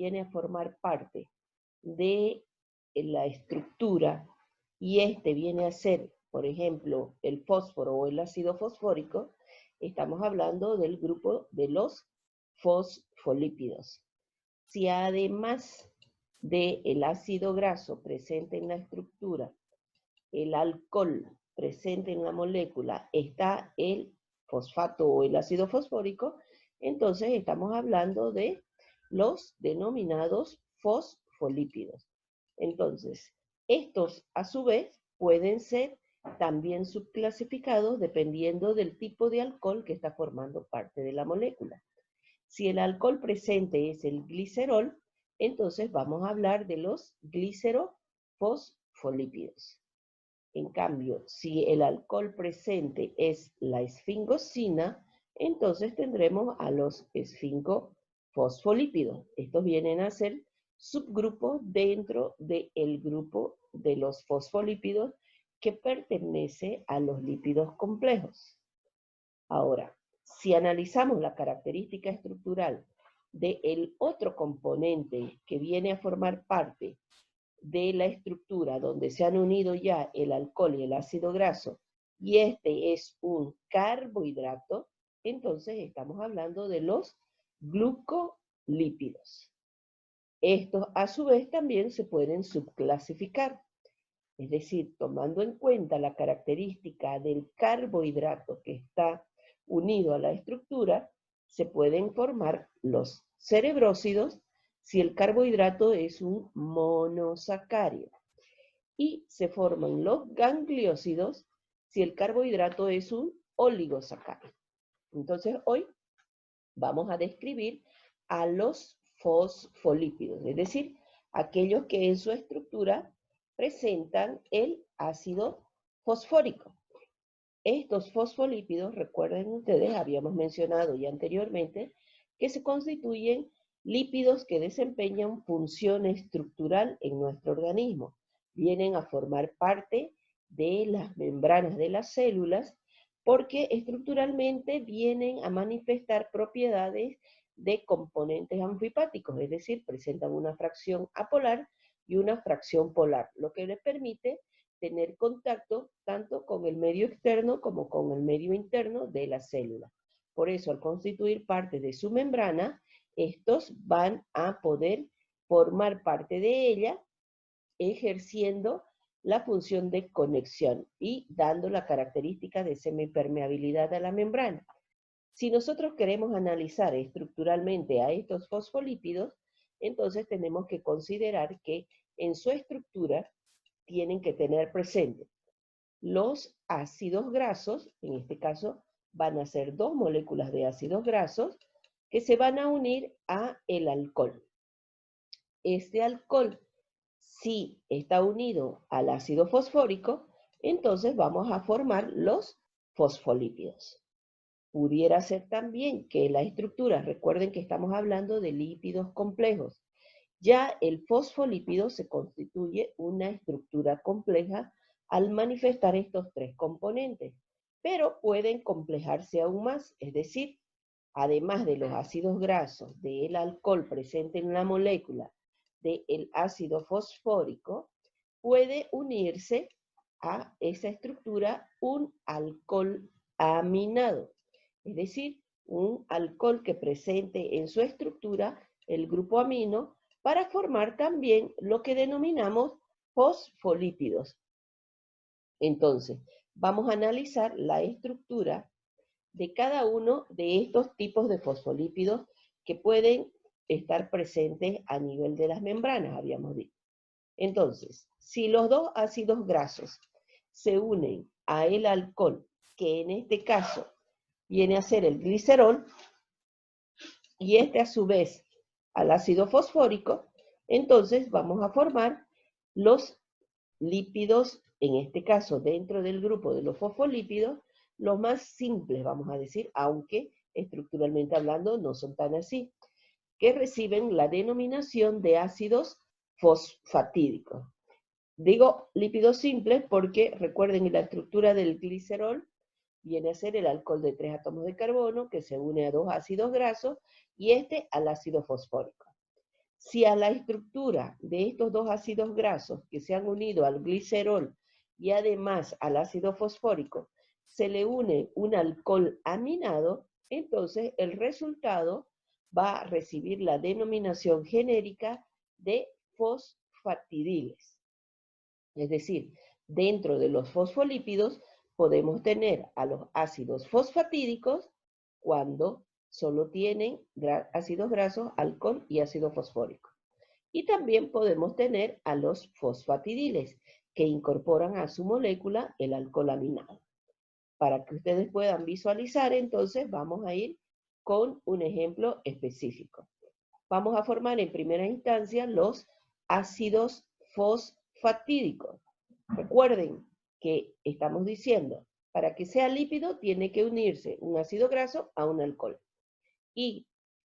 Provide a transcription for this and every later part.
viene a formar parte de la estructura y este viene a ser, por ejemplo, el fósforo o el ácido fosfórico, estamos hablando del grupo de los fosfolípidos. Si además del ácido graso presente en la estructura, el alcohol presente en la molécula, está el fosfato o el ácido fosfórico, entonces estamos hablando de los denominados fosfolípidos. Entonces, estos a su vez pueden ser también subclasificados dependiendo del tipo de alcohol que está formando parte de la molécula. Si el alcohol presente es el glicerol, entonces vamos a hablar de los glicerofosfolípidos. En cambio, si el alcohol presente es la esfingosina, entonces tendremos a los esfingofosfolípidos. Estos vienen a ser subgrupos dentro del grupo de los fosfolípidos que pertenece a los lípidos complejos. Ahora, si analizamos la característica estructural del otro componente que viene a formar parte de la estructura donde se han unido ya el alcohol y el ácido graso, y este es un carbohidrato, entonces estamos hablando de los glucolípidos. Estos a su vez también se pueden subclasificar, es decir, tomando en cuenta la característica del carbohidrato que está unido a la estructura, se pueden formar los cerebrósidos si el carbohidrato es un monosacárido. Y se forman los gangliósidos si el carbohidrato es un oligosacárido. Entonces hoy vamos a describir a los fosfolípidos, es decir, aquellos que en su estructura presentan el ácido fosfórico. Estos fosfolípidos, recuerden ustedes, habíamos mencionado ya anteriormente, que se constituyen lípidos que desempeñan función estructural en nuestro organismo. Vienen a formar parte de las membranas de las células porque estructuralmente vienen a manifestar propiedades de componentes amfipáticos, es decir, presentan una fracción apolar y una fracción polar, lo que les permite tener contacto tanto con el medio externo como con el medio interno de la célula. Por eso, al constituir parte de su membrana, estos van a poder formar parte de ella, ejerciendo la función de conexión y dando la característica de semipermeabilidad a la membrana. Si nosotros queremos analizar estructuralmente a estos fosfolípidos, entonces tenemos que considerar que en su estructura tienen que tener presente los ácidos grasos, en este caso van a ser dos moléculas de ácidos grasos que se van a unir a el alcohol. Este alcohol, si está unido al ácido fosfórico, entonces vamos a formar los fosfolípidos. Pudiera ser también que la estructura, recuerden que estamos hablando de lípidos complejos, ya el fosfolípido se constituye una estructura compleja al manifestar estos tres componentes, pero pueden complejarse aún más, es decir, además de los ácidos grasos, del alcohol presente en la molécula, del ácido fosfórico, puede unirse a esa estructura un alcohol aminado, es decir, un alcohol que presente en su estructura el grupo amino para formar también lo que denominamos fosfolípidos. Entonces, vamos a analizar la estructura de cada uno de estos tipos de fosfolípidos que pueden estar presentes a nivel de las membranas, habíamos dicho. Entonces, si los dos ácidos grasos se unen a el alcohol, que en este caso viene a ser el glicerol, y este a su vez al ácido fosfórico, entonces vamos a formar los lípidos, en este caso dentro del grupo de los fosfolípidos, los más simples, vamos a decir, aunque estructuralmente hablando no son tan así, que reciben la denominación de ácidos fosfatídicos. Digo lípidos simples porque recuerden que la estructura del glicerol viene a ser el alcohol de 3 átomos de carbono que se une a dos ácidos grasos y este al ácido fosfórico. Si a la estructura de estos dos ácidos grasos que se han unido al glicerol y además al ácido fosfórico se le une un alcohol aminado, entonces el resultado va a recibir la denominación genérica de fosfatidiles. Es decir, dentro de los fosfolípidos podemos tener a los ácidos fosfatídicos cuando solo tienen ácidos grasos, alcohol y ácido fosfórico. Y también podemos tener a los fosfatidiles, que incorporan a su molécula el alcohol aminado. Para que ustedes puedan visualizar, entonces vamos a ir con un ejemplo específico. Vamos a formar en primera instancia los ácidos fosfatídicos. Recuerden que estamos diciendo, para que sea lípido tiene que unirse un ácido graso a un alcohol. Y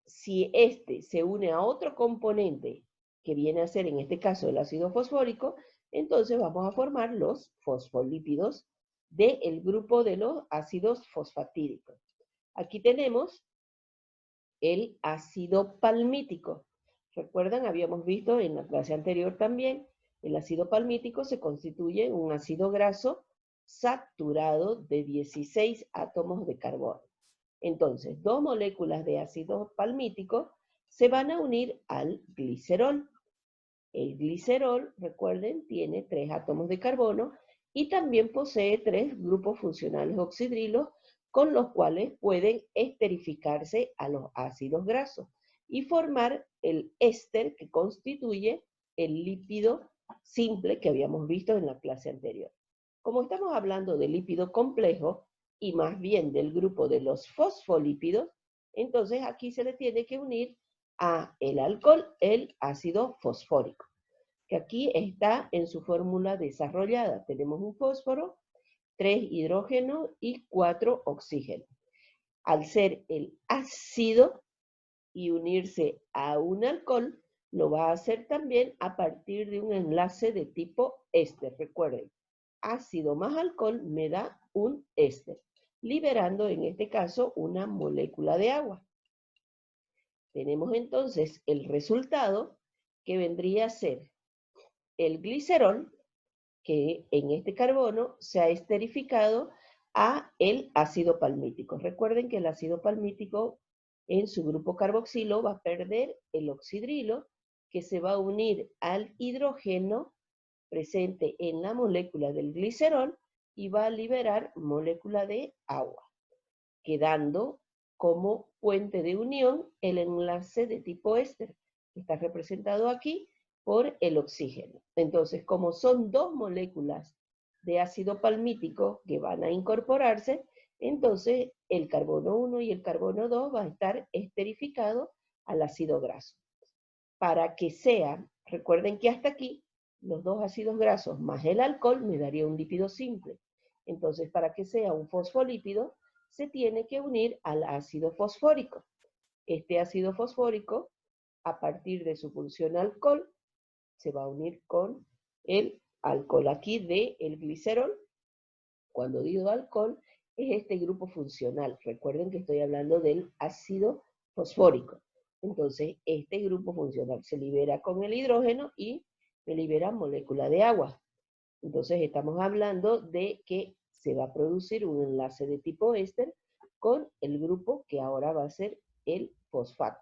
si este se une a otro componente, que viene a ser en este caso el ácido fosfórico, entonces vamos a formar los fosfolípidos del grupo de los ácidos fosfatídicos. Aquí tenemos el ácido palmítico. ¿Recuerdan? Habíamos visto en la clase anterior también, el ácido palmítico se constituye en un ácido graso saturado de 16 átomos de carbono. Entonces, dos moléculas de ácido palmítico se van a unir al glicerol. El glicerol, recuerden, tiene 3 átomos de carbono y también posee 3 grupos funcionales oxidrilos con los cuales pueden esterificarse a los ácidos grasos y formar el éster que constituye el lípido simple que habíamos visto en la clase anterior. Como estamos hablando de lípido complejo y más bien del grupo de los fosfolípidos, entonces aquí se le tiene que unir a el alcohol el ácido fosfórico, que aquí está en su fórmula desarrollada. Tenemos un fósforo, 3 hidrógenos y 4 oxígenos. Al ser el ácido y unirse a un alcohol, lo va a hacer también a partir de un enlace de tipo éster. Recuerden, ácido más alcohol me da un éster, liberando en este caso una molécula de agua. Tenemos entonces el resultado que vendría a ser el glicerol, que en este carbono se ha esterificado a el ácido palmítico. Recuerden que el ácido palmítico en su grupo carboxilo va a perder el oxidrilo, que se va a unir al hidrógeno presente en la molécula del glicerol y va a liberar molécula de agua, quedando como puente de unión el enlace de tipo éster, que está representado aquí por el oxígeno. Entonces, como son dos moléculas de ácido palmítico que van a incorporarse, entonces el carbono 1 y el carbono 2 va a estar esterificado al ácido graso. Para que sea, recuerden que hasta aquí, los dos ácidos grasos más el alcohol me daría un lípido simple. Entonces, para que sea un fosfolípido, se tiene que unir al ácido fosfórico. Este ácido fosfórico, a partir de su función alcohol, se va a unir con el alcohol aquí del glicerol. Cuando digo alcohol, es este grupo funcional. Recuerden que estoy hablando del ácido fosfórico. Entonces, este grupo funcional se libera con el hidrógeno y me libera molécula de agua. Entonces, estamos hablando de que se va a producir un enlace de tipo éster con el grupo que ahora va a ser el fosfato.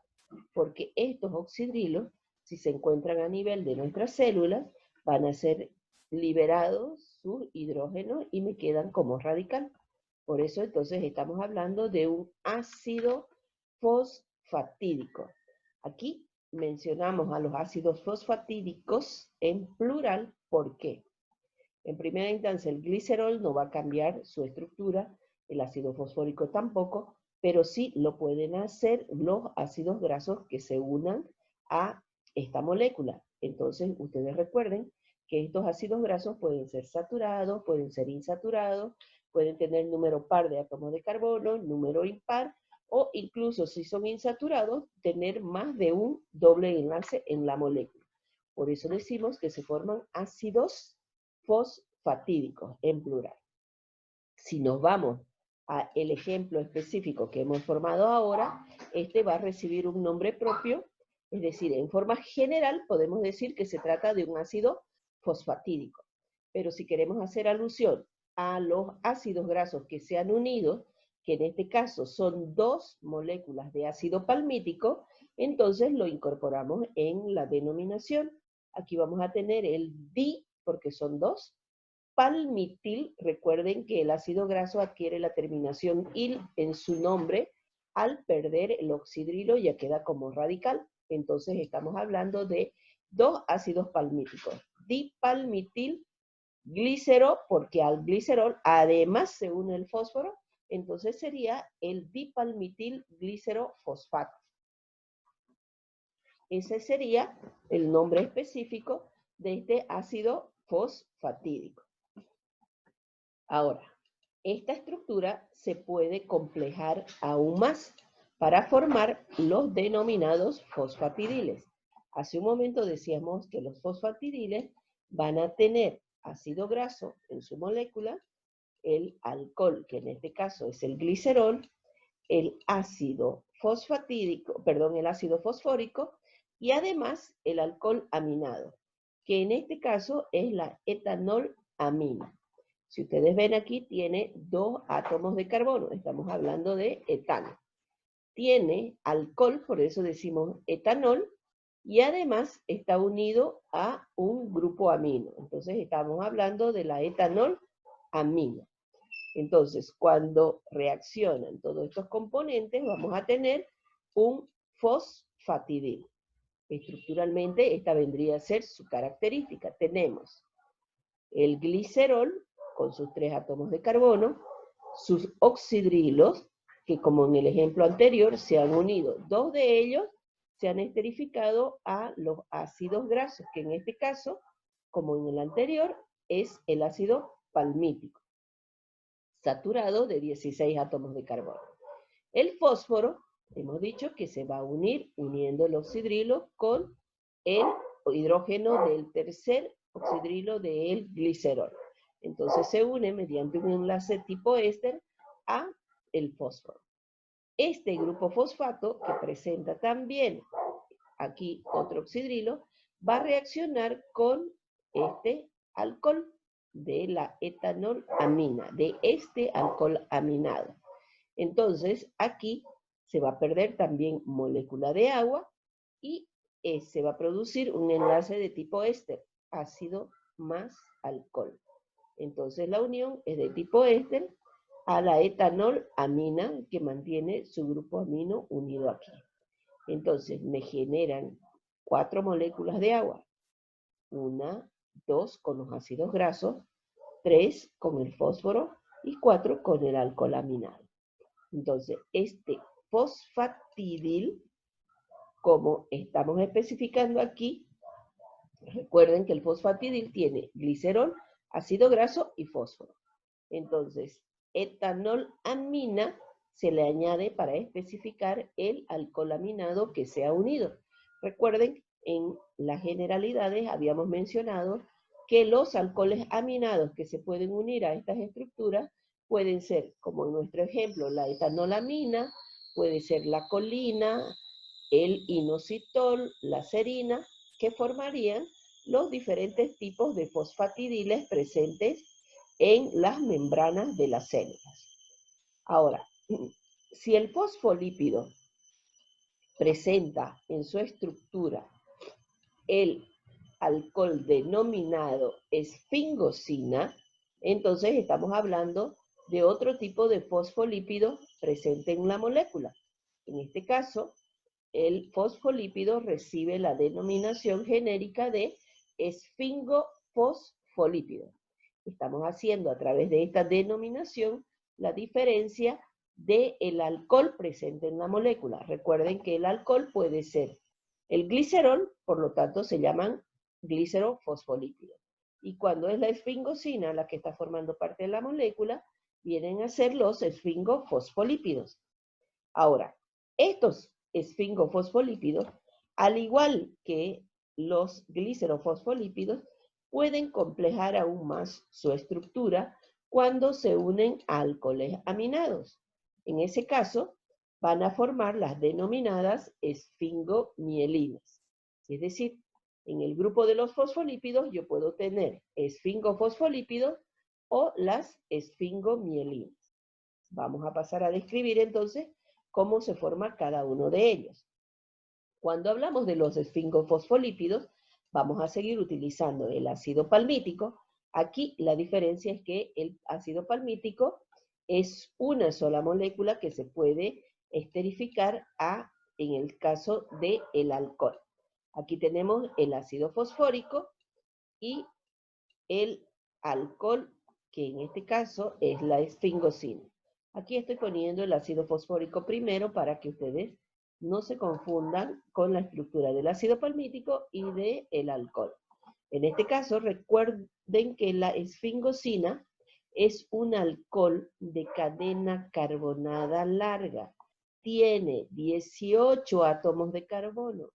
Porque estos oxidrilos, si se encuentran a nivel de nuestras células, van a ser liberados sus hidrógenos y me quedan como radical. Por eso entonces estamos hablando de un ácido fosfatídico. Aquí mencionamos a los ácidos fosfatídicos en plural. ¿Por qué? En primera instancia, el glicerol no va a cambiar su estructura, el ácido fosfórico tampoco, pero sí lo pueden hacer los ácidos grasos que se unan a esta molécula. Entonces, ustedes recuerden que estos ácidos grasos pueden ser saturados, pueden ser insaturados, pueden tener número par de átomos de carbono, número impar, o incluso si son insaturados, tener más de un doble enlace en la molécula. Por eso decimos que se forman ácidos fosfatídicos en plural. Si nos vamos al ejemplo específico que hemos formado ahora, este va a recibir un nombre propio Es decir, en forma general podemos decir que se trata de un ácido fosfatídico. Pero si queremos hacer alusión a los ácidos grasos que se han unido, que en este caso son 2 moléculas de ácido palmítico, entonces lo incorporamos en la denominación. Aquí vamos a tener el di, porque son 2, palmitil. Recuerden que el ácido graso adquiere la terminación il en su nombre al perder el oxidrilo, ya queda como radical. Entonces estamos hablando de 2 ácidos palmíticos, dipalmitil glicero, porque al glicerol además se une el fósforo, entonces sería el dipalmitil glicero fosfato. Ese sería el nombre específico de este ácido fosfatídico. Ahora, esta estructura se puede complejar aún más para formar los denominados fosfatidiles. Hace un momento decíamos que los fosfatidiles van a tener ácido graso en su molécula, el alcohol, que en este caso es el glicerol, el ácido fosfatídico, perdón, el ácido fosfórico, y además el alcohol aminado, que en este caso es la etanolamina. Si ustedes ven aquí, tiene 2 átomos de carbono, estamos hablando de etano. Tiene alcohol, por eso decimos etanol, y además está unido a un grupo amino. Entonces estamos hablando de la etanolamina. Entonces, cuando reaccionan todos estos componentes, vamos a tener un fosfatidil. Estructuralmente, esta vendría a ser su característica. Tenemos el glicerol, con sus 3 átomos de carbono, sus oxidrilos, que como en el ejemplo anterior se han unido 2 de ellos, se han esterificado a los ácidos grasos, que en este caso, como en el anterior, es el ácido palmítico, saturado de 16 átomos de carbono. El fósforo, hemos dicho que se va a unir uniendo el oxidrilo con el hidrógeno del tercer oxidrilo del glicerol. Entonces se une mediante un enlace tipo éster a el fósforo. Este grupo fosfato, que presenta también aquí otro oxidrilo, va a reaccionar con este alcohol de la etanolamina, de este alcohol aminado. Entonces aquí se va a perder también molécula de agua y se va a producir un enlace de tipo éster, ácido más alcohol. Entonces la unión es de tipo éster a la etanolamina, que mantiene su grupo amino unido aquí. Entonces me generan 4 moléculas de agua, 1, 2 con los ácidos grasos, 3 con el fósforo y 4 con el alcohol aminado. Entonces este fosfatidil, como estamos especificando aquí, recuerden que el fosfatidil tiene glicerol, ácido graso y fósforo. Entonces, etanolamina se le añade para especificar el alcohol aminado que se ha unido. Recuerden, en las generalidades habíamos mencionado que los alcoholes aminados que se pueden unir a estas estructuras pueden ser, como en nuestro ejemplo, la etanolamina, puede ser la colina, el inositol, la serina, que formarían los diferentes tipos de fosfatidiles presentes en las membranas de las células. Ahora, si el fosfolípido presenta en su estructura el alcohol denominado esfingosina, entonces estamos hablando de otro tipo de fosfolípido presente en la molécula. En este caso, el fosfolípido recibe la denominación genérica de esfingofosfolípido. Estamos haciendo a través de esta denominación la diferencia del alcohol presente en la molécula. Recuerden que el alcohol puede ser el glicerol, por lo tanto se llaman glicerofosfolípidos. Y cuando es la esfingosina la que está formando parte de la molécula, vienen a ser los esfingofosfolípidos. Ahora, estos esfingofosfolípidos, al igual que los glicerofosfolípidos, pueden complejar aún más su estructura cuando se unen a alcoholes aminados. En ese caso, van a formar las denominadas esfingomielinas. Es decir, en el grupo de los fosfolípidos yo puedo tener esfingofosfolípidos o las esfingomielinas. Vamos a pasar a describir entonces cómo se forma cada uno de ellos. Cuando hablamos de los esfingofosfolípidos, vamos a seguir utilizando el ácido palmítico. Aquí la diferencia es que el ácido palmítico es una sola molécula que se puede esterificar en el caso del alcohol. Aquí tenemos el ácido fosfórico y el alcohol, que en este caso es la esfingosina. Aquí estoy poniendo el ácido fosfórico primero para que ustedes no se confundan con la estructura del ácido palmítico y del alcohol. En este caso, recuerden que la esfingosina es un alcohol de cadena carbonada larga. Tiene 18 átomos de carbono.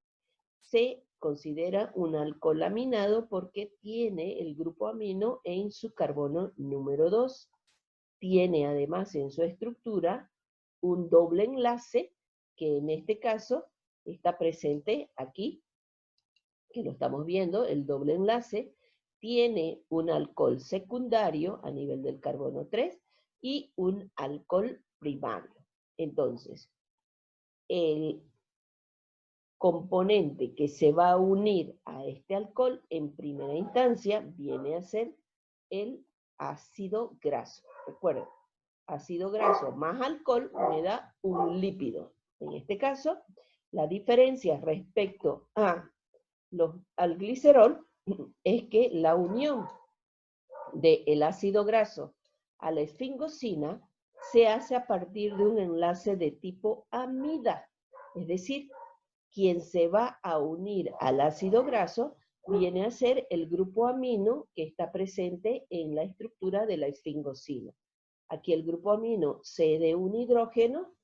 Se considera un alcohol aminado porque tiene el grupo amino en su carbono número 2. Tiene además en su estructura un doble enlace que en este caso está presente aquí, que lo estamos viendo, el doble enlace. Tiene un alcohol secundario a nivel del carbono 3 y un alcohol primario. Entonces, el componente que se va a unir a este alcohol en primera instancia viene a ser el ácido graso. Recuerden, ácido graso más alcohol me da un lípido. En este caso, la diferencia respecto al glicerol es que la unión del ácido graso a la esfingosina se hace a partir de un enlace de tipo amida. Es decir, quien se va a unir al ácido graso viene a ser el grupo amino que está presente en la estructura de la esfingosina. Aquí el grupo amino cede un hidrógeno,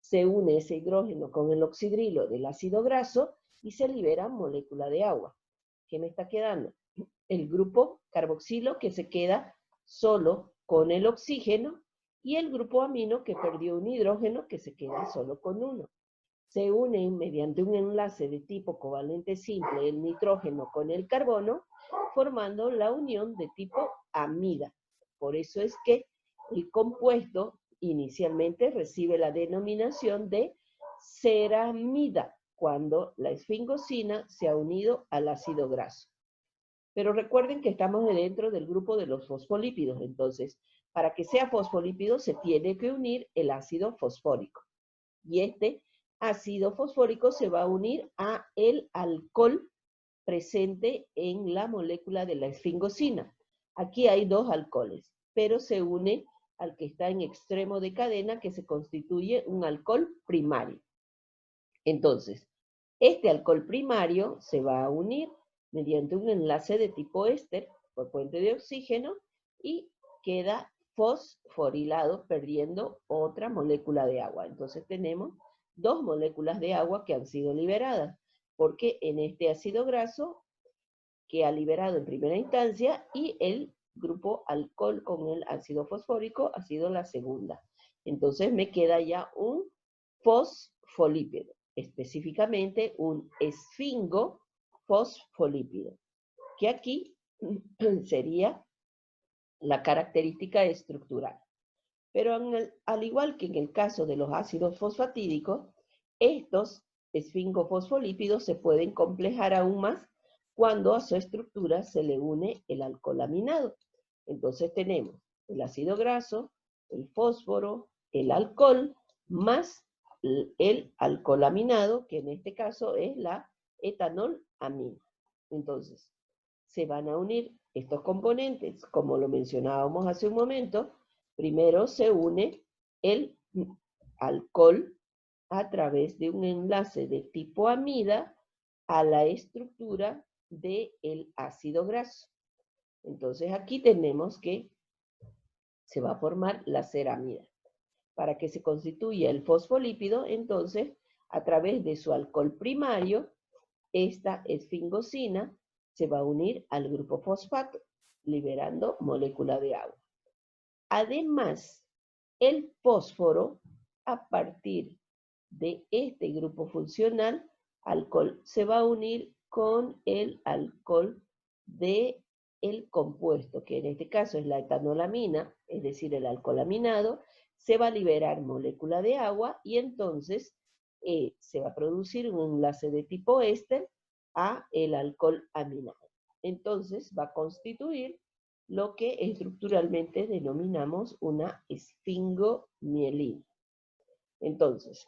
se une ese hidrógeno con el oxidrilo del ácido graso y se libera molécula de agua. ¿Qué me está quedando? El grupo carboxilo que se queda solo con el oxígeno y el grupo amino que perdió un hidrógeno que se queda solo con uno. Se unen mediante un enlace de tipo covalente simple el nitrógeno con el carbono, formando la unión de tipo amida. Por eso es que el compuesto inicialmente recibe la denominación de ceramida, cuando la esfingosina se ha unido al ácido graso. Pero recuerden que estamos dentro del grupo de los fosfolípidos, entonces, para que sea fosfolípido se tiene que unir el ácido fosfórico. Y este ácido fosfórico se va a unir a el alcohol presente en la molécula de la esfingosina. Aquí hay dos alcoholes, pero se une al que está en extremo de cadena, que se constituye un alcohol primario. Entonces, este alcohol primario se va a unir mediante un enlace de tipo éster por puente de oxígeno y queda fosforilado, perdiendo otra molécula de agua. Entonces tenemos dos moléculas de agua que han sido liberadas, porque en este ácido graso que ha liberado en primera instancia y el grupo alcohol con el ácido fosfórico ha sido la segunda. Entonces me queda ya un fosfolípido, específicamente un esfingofosfolípido, que aquí sería la característica estructural. Pero al igual que en el caso de los ácidos fosfatídicos, estos esfingofosfolípidos se pueden complejar aún más cuando a su estructura se le une el alcohol aminado. Entonces tenemos el ácido graso, el fósforo, el alcohol, más el alcohol aminado, que en este caso es la etanolamina. Entonces, se van a unir estos componentes, como lo mencionábamos hace un momento. Primero se une el alcohol a través de un enlace de tipo amida a la estructura del ácido graso. Entonces aquí tenemos que se va a formar la ceramida. Para que se constituya el fosfolípido, entonces, a través de su alcohol primario, esta esfingosina se va a unir al grupo fosfato, liberando molécula de agua. Además, el fósforo, a partir de este grupo funcional, alcohol, se va a unir con el alcohol de el compuesto, que en este caso es la etanolamina, es decir, el alcohol aminado, se va a liberar molécula de agua y entonces se va a producir un enlace de tipo éster a el alcohol aminado. Entonces va a constituir lo que estructuralmente denominamos una esfingomielina. Entonces,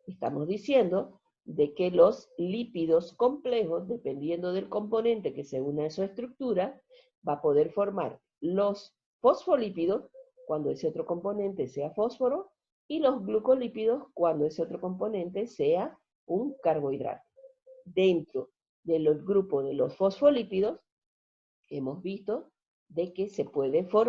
estamos diciendo de que los lípidos complejos, dependiendo del componente que se una a su estructura, va a poder formar los fosfolípidos cuando ese otro componente sea fósforo y los glucolípidos cuando ese otro componente sea un carbohidrato. Dentro del grupo de los fosfolípidos, hemos visto de que se puede formar